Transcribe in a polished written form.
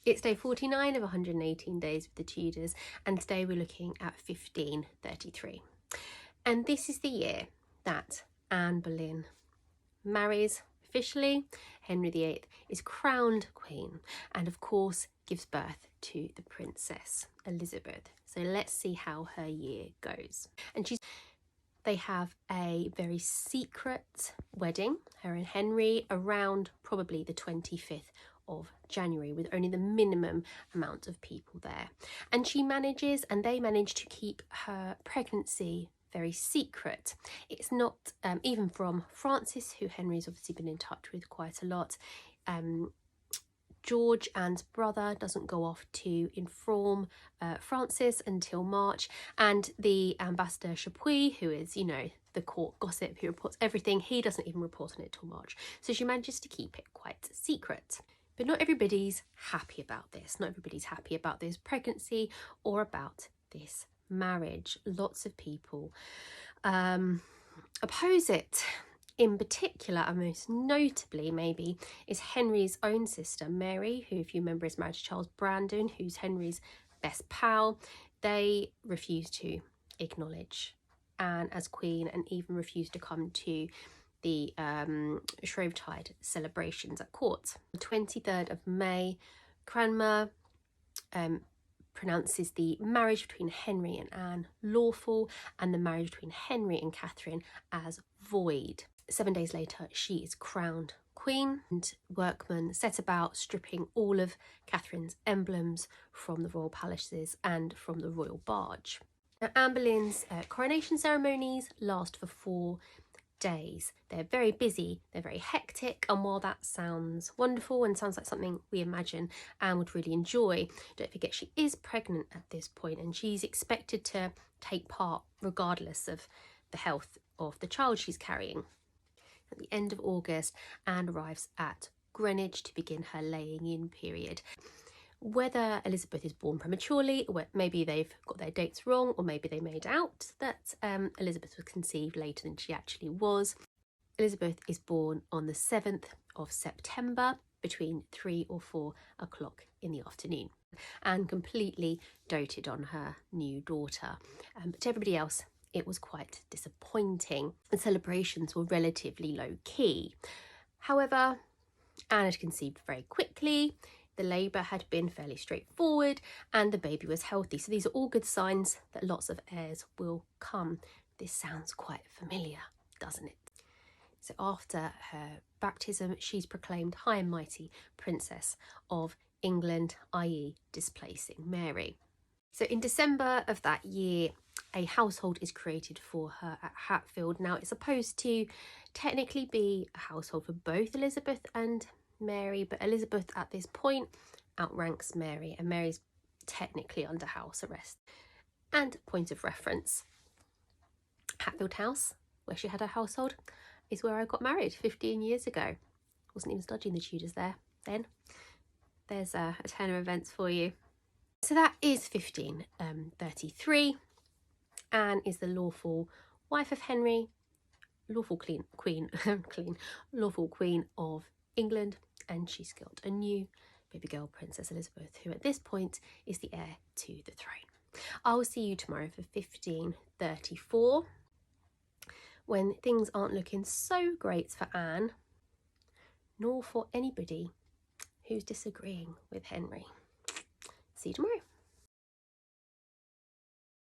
It's day 49 of 118 days with the Tudors, and today we're looking at 1533. And this is the year that Anne Boleyn marries officially. Henry VIII is crowned queen and of course gives birth to the Princess Elizabeth. So let's see how her year goes. And they have a very secret wedding, her and Henry, around probably the 25th of January, with only the minimum amount of people there. And they manage to keep her pregnancy very secret. It's not, even from Francis, who Henry's obviously been in touch with quite a lot. George, Anne's brother, doesn't go off to inform Francis until March, and the ambassador Chapuis, who is, the court gossip who reports everything, he doesn't even report on it till March. So she manages to keep it quite secret. But not everybody's happy about this. Not everybody's happy about this pregnancy or about this marriage. Lots of people oppose it. In particular, and most notably maybe, is Henry's own sister Mary, who, if you remember, is married to Charles Brandon, who's Henry's best pal. They refuse to acknowledge Anne as queen and even refuse to come to the Shrovetide celebrations at court. The 23rd of May, Cranmer pronounces the marriage between Henry and Anne lawful and the marriage between Henry and Catherine as void. 7 days later, she is crowned queen, and workmen set about stripping all of Catherine's emblems from the royal palaces and from the royal barge. Now, Anne Boleyn's coronation ceremonies last for 4 days. They're very busy, they're very hectic, and while that sounds wonderful and sounds like something we imagine Anne would really enjoy, don't forget she is pregnant at this point and she's expected to take part regardless of the health of the child she's carrying. At the end of August, Anne arrives at Greenwich to begin her laying in period. Whether Elizabeth is born prematurely, or maybe they've got their dates wrong, or maybe they made out that Elizabeth was conceived later than she actually was. Elizabeth is born on the 7th of September between 3 or 4 o'clock in the afternoon. Anne completely doted on her new daughter, but to everybody else it was quite disappointing. The celebrations were relatively low-key. However, Anne had conceived very quickly, the labour had been fairly straightforward, and the baby was healthy. So these are all good signs that lots of heirs will come. This sounds quite familiar, doesn't it? So after her baptism, she's proclaimed High and Mighty Princess of England, i.e. displacing Mary. So in December of that year, a household is created for her at Hatfield. Now, it's supposed to technically be a household for both Elizabeth and Mary, but Elizabeth at this point outranks Mary, and Mary's technically under house arrest. And point of reference, Hatfield House, where she had her household, is where I got married 15 years ago. Wasn't even studying the Tudors there then. There's a turn of events for you. So that is 1533. Anne is the lawful wife of Henry, lawful queen of England, and she's got a new baby girl, Princess Elizabeth, who at this point is the heir to the throne. I will see you tomorrow for 1534, when things aren't looking so great for Anne, nor for anybody who's disagreeing with Henry. See you tomorrow.